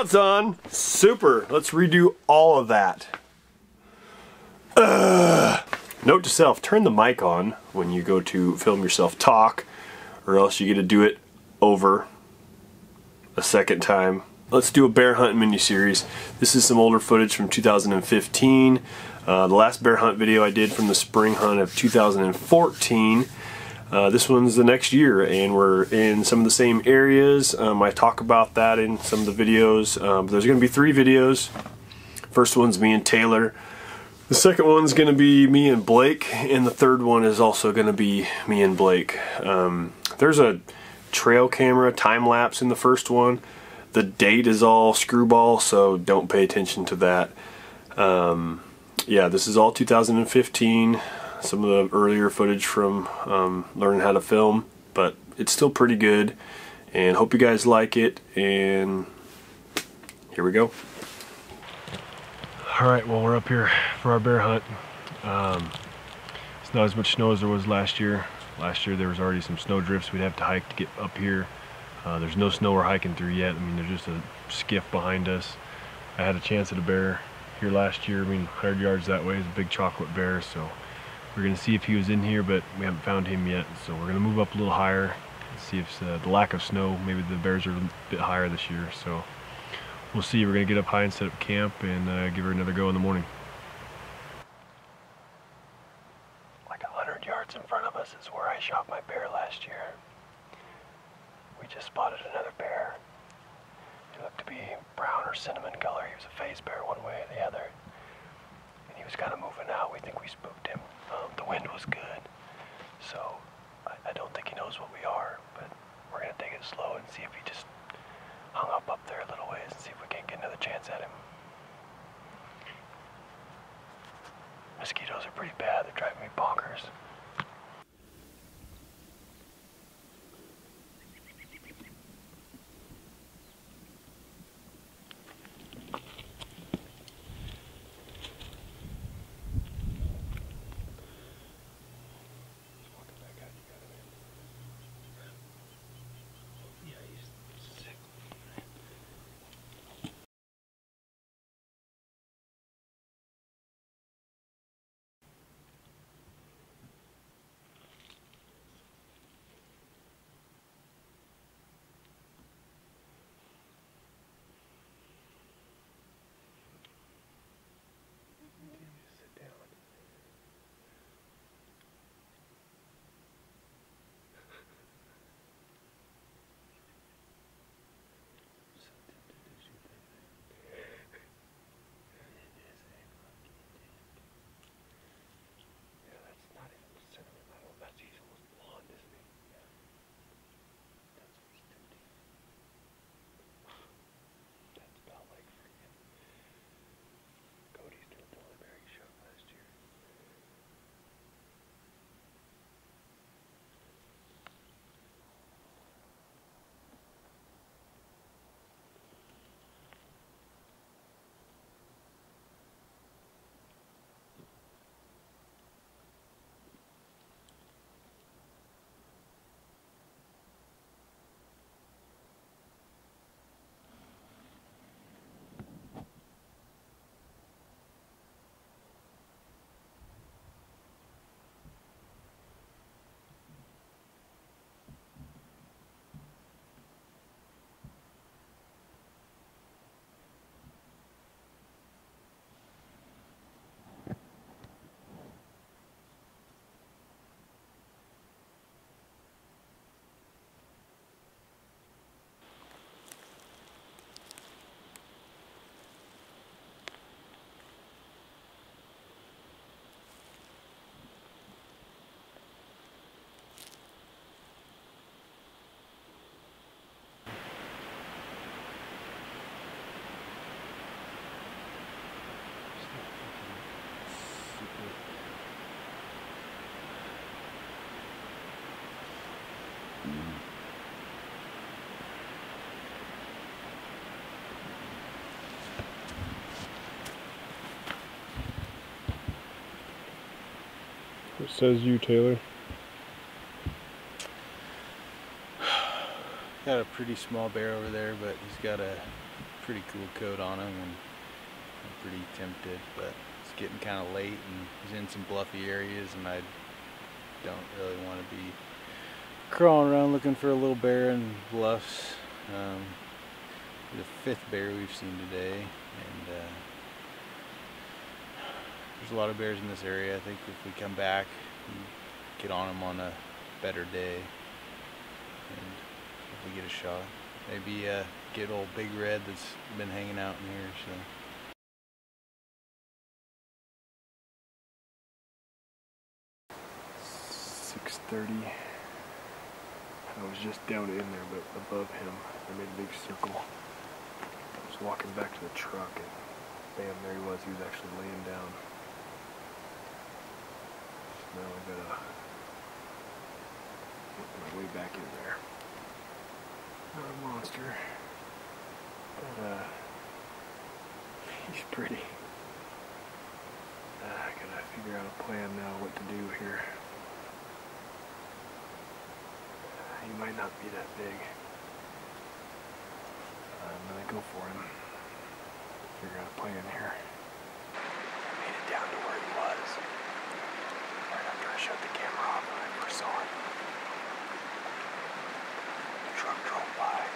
Now it's on. Super. Let's redo all of that. Note to self, turn the mic on when you go to film yourself talk, or else you get to do it over a second time. Let's do a bear hunt mini-series. This is some older footage from 2015. The last bear hunt video I did from the spring hunt of 2014. This one's the next year, and we're in some of the same areas. I talk about that in some of the videos. There's going to be 3 videos. First one's me and Taylor. The second one's going to be me and Blake, and the third one is also going to be me and Blake. There's a trail camera time-lapse in the first one. The date is all screwball, so don't pay attention to that. Yeah, this is all 2015. Some of the earlier footage from learning how to film, but it's still pretty good, and hope you guys like it. And here we go. Alright, well, we're up here for our bear hunt. It's not as much snow as there was last year. Last year there was already some snow drifts we'd have to hike to get up here. There's no snow we're hiking through yet. I mean, there's just a skiff behind us. I had a chance at a bear here last year. I mean, 100 yards that way is a big chocolate bear, so we're going to see if he was in here, but we haven't found him yet. So we're going to move up a little higher and see if the lack of snow, maybe the bears are a bit higher this year. So we'll see. We're going to get up high and set up camp and give her another go in the morning. Like 100 yards in front of us is where I shot my bear last year. We just spotted another bear. He looked to be brown or cinnamon color. He was a phase bear one way or the other. And he was kind of moving out. We think we spooked him. The wind was good. So I don't think he knows what we are, but we're going to take it slow and see if he just hung up there a little ways and see if we can't get another chance at him. Mosquitoes are pretty bad. They're driving me bonkers. It says you, Taylor. Got a pretty small bear over there, but he's got a pretty cool coat on him, and I'm pretty tempted, but it's getting kind of late and he's in some bluffy areas, and I don't really want to be crawling around looking for a little bear in bluffs. The fifth bear we've seen today, and there's a lot of bears in this area. I think if we come back and get on them on a better day, and if we get a shot, maybe get old Big Red that's been hanging out in here. So. 6:30. I was just down in there, but above him, I made a big circle. I was walking back to the truck, and bam, there he was. He was actually laying down. So now I gotta work my way back in there. Not a monster, but he's pretty. I gotta figure out a plan now what to do here. He might not be that big. I'm gonna go for him. Figure out a plan here. I made it down to where he was. Right after I shut the camera off when I first saw him. The truck drove by. I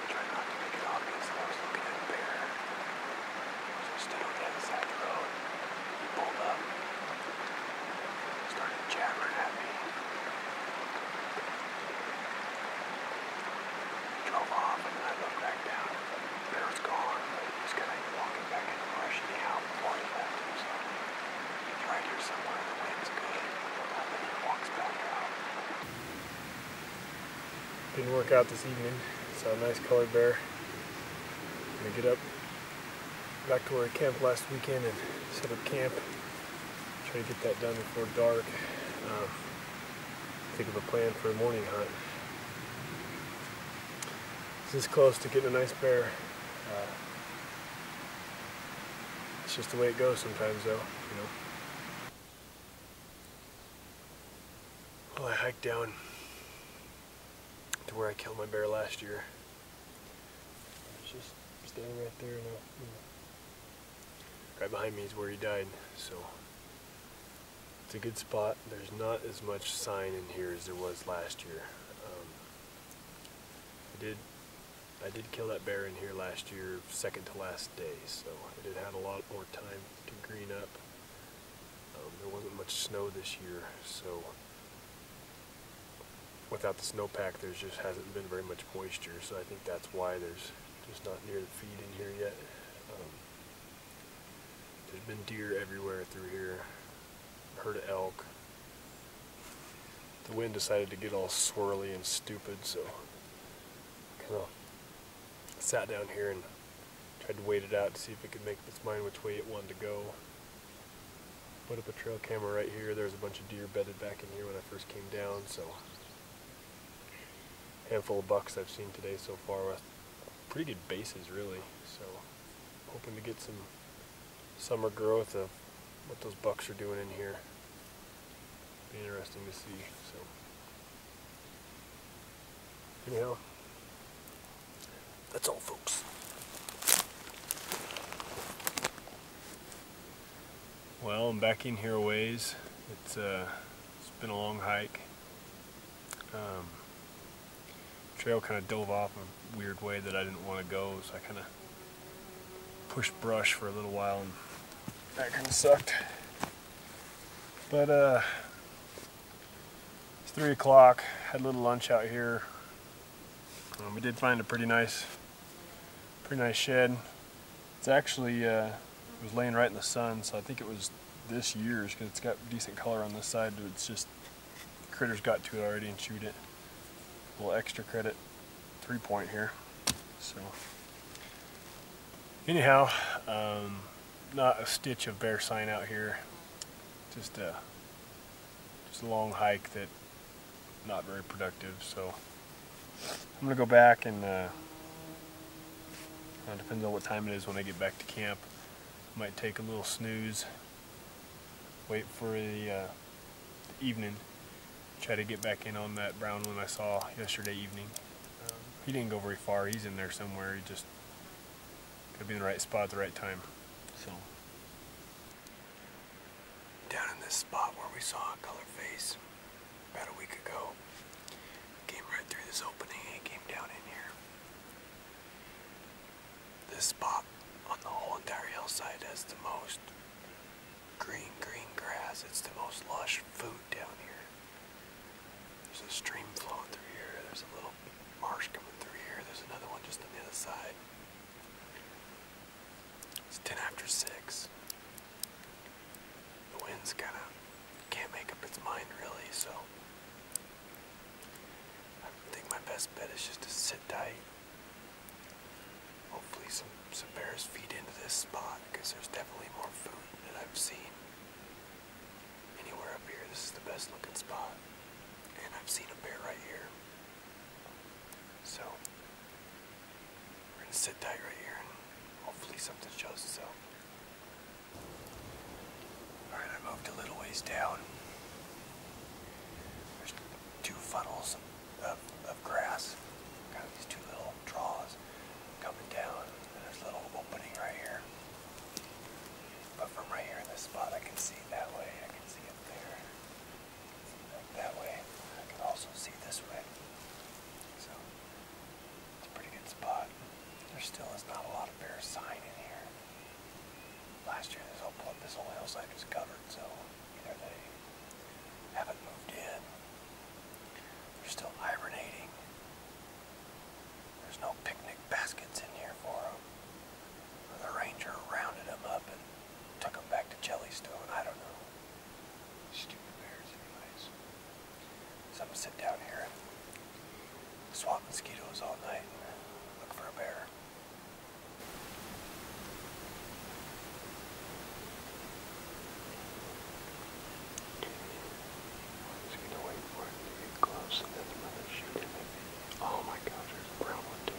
tried not to make it obvious that I was looking at a bear. So I stood on the other side of the road. He pulled up. Started jabbering at me. Drove off, and then I looked back down. The bear was gone, but he was kind of walking back in the brush anyhow before he left. So he's right here somewhere. The wind's good. And then he walks back out. Didn't work out this evening. Saw a nice colored bear. Gonna get up back to where I camped last weekend and set up camp. Try to get that done before dark. Think of a plan for a morning hunt. This close to getting a nice bear. It's just the way it goes sometimes, though, you know. Well, I hiked down to where I killed my bear last year. I was just standing right there, and right behind me is where he died. So it's a good spot. There's not as much sign in here as there was last year. I did kill that bear in here last year, second to last day, so it had a lot more time to green up. There wasn't much snow this year, so without the snowpack, there just hasn't been very much moisture, so I think that's why there's just not near the feed in here yet. There's been deer everywhere through here, herd of elk. The wind decided to get all swirly and stupid, so kind of sat down here and tried to wait it out to see if it could make its mind which way it wanted to go. Put up a trail camera right here. There's a bunch of deer bedded back in here when I first came down, so handful of bucks I've seen today so far with pretty good bases, really. So hoping to get some summer growth of what those bucks are doing in here. Be interesting to see. So anyhow, that's all, folks. Well, I'm back in here a ways. It's been a long hike. Trail kind of dove off in a weird way that I didn't want to go, so I kind of pushed brush for a little while, and that kind of sucked. But it's 3 o'clock. Had a little lunch out here. We did find a pretty nice shed. It's actually it was laying right in the sun, so I think it was this year's because it's got decent color on this side. But it's just critters got to it already and chewed it. A little extra credit 3-point here. So anyhow, not a stitch of bear sign out here. Just a long hike that not very productive. So I'm gonna go back and depends on what time it is when I get back to camp. Might take a little snooze, wait for the evening, try to get back in on that brown one I saw yesterday evening. He didn't go very far. He's in there somewhere. He just gotta be in the right spot at the right time. So. Down in this spot where we saw a color face about a week ago, came right through this opening and came down in here. This spot on the whole entire hillside has the most green grass. It's the most lush food down here. There's a stream flowing through here. There's a little marsh coming through here. There's another one just on the other side. It's 10 after 6. The wind's kind of can't make up its mind really, so I think my best bet is just to sit tight. Hopefully some bears feed into this spot, because there's definitely more food than I've seen anywhere up here. This is the best looking spot, and I've seen a bear right here. So we're gonna sit tight right here and hopefully something shows itself. Alright, I moved a little ways down. There's 2 funnels of grass. Got these 2 little draws coming down. And there's a little opening right here. But from right here in this spot, I can see that way. I can see up there. Like that way. I can also see this way. So, it's a pretty good spot. There still is not a lot of bear sign in here. Last year, this whole hillside was covered, so either they haven't moved in, they're still hibernating. There's no picnic baskets in here for them, or the ranger rounded them up and took them back to Jellystone. I don't know. Stupid bears, anyways. So I'm gonna sit down here and swat mosquitoes all night and look for a bear. Oh my gosh, there's a brown one too.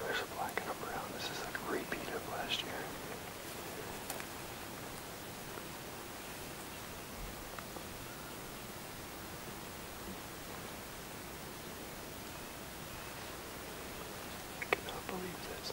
There's a black and a brown. This is like a repeat of last year. I cannot believe this.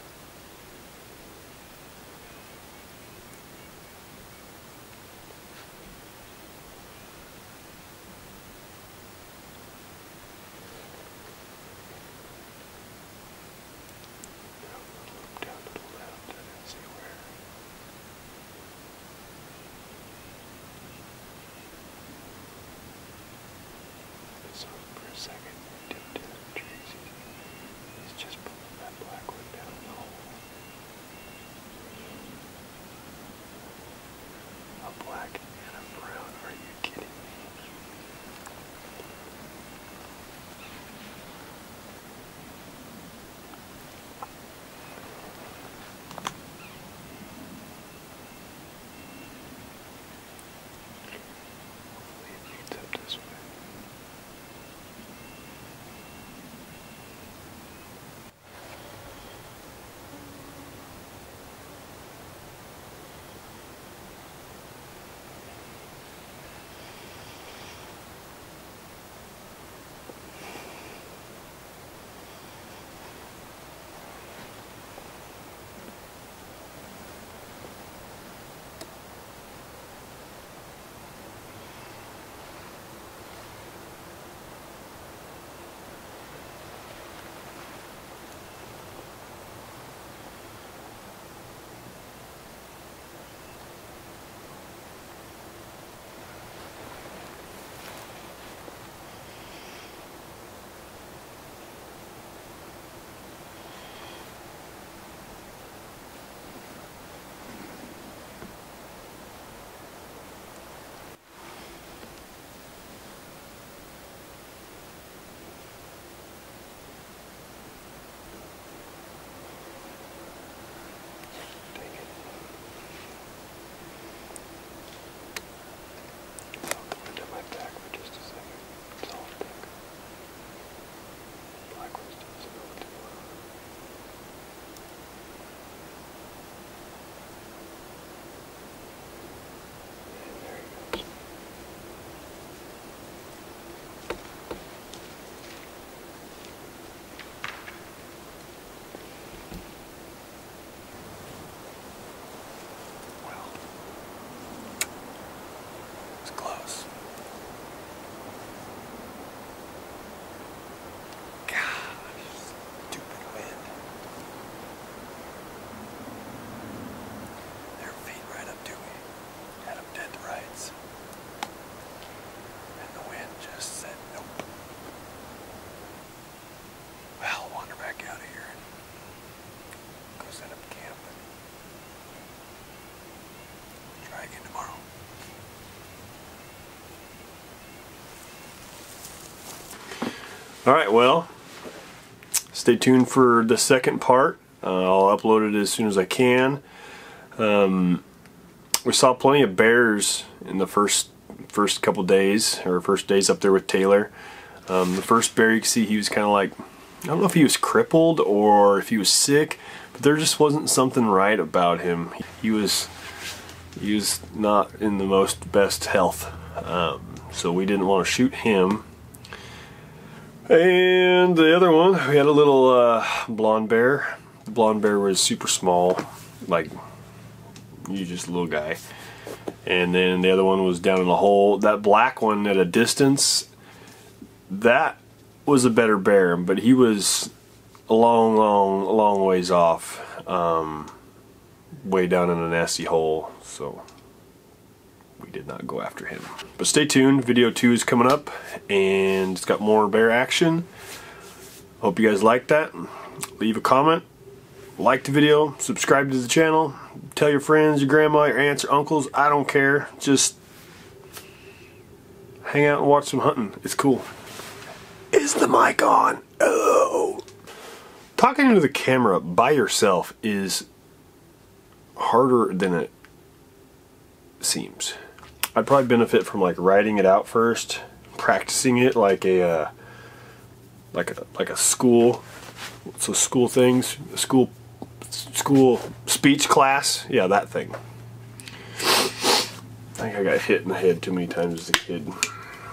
Down to the left, I didn't see where. I saw him for a second, he dipped into the trees. He's just pulling that black one down the hole. A black and a brown, are you kidding me? Hopefully it leads up this way. was close. Gosh, stupid wind. They were feeding right up to me. Had them dead to rights. And the wind just said nope. Well, I'll wander back out of here and go set up camp and try again tomorrow. Alright, well, stay tuned for the second part. I'll upload it as soon as I can. We saw plenty of bears in the first couple days, or first days up there with Taylor. The first bear you could see, he was kind of like, I don't know if he was crippled or if he was sick, but there just wasn't something right about him. He was not in the best health, so we didn't want to shoot him. And the other one, we had a little blonde bear. The blonde bear was super small, like you just a little guy. And then the other one was down in the hole. That black one at a distance, that was a better bear, but he was a long ways off, way down in a nasty hole, so we did not go after him. But stay tuned, video 2 is coming up, and it's got more bear action. Hope you guys like that. Leave a comment, like the video, subscribe to the channel, tell your friends, your grandma, your aunts, your uncles, I don't care. Just hang out and watch some hunting. It's cool. Is the mic on? Oh. Talking into the camera by yourself is harder than it seems. I'd probably benefit from like writing it out first, practicing it like a school, so school things, school speech class, yeah, that thing. I think I got hit in the head too many times as a kid.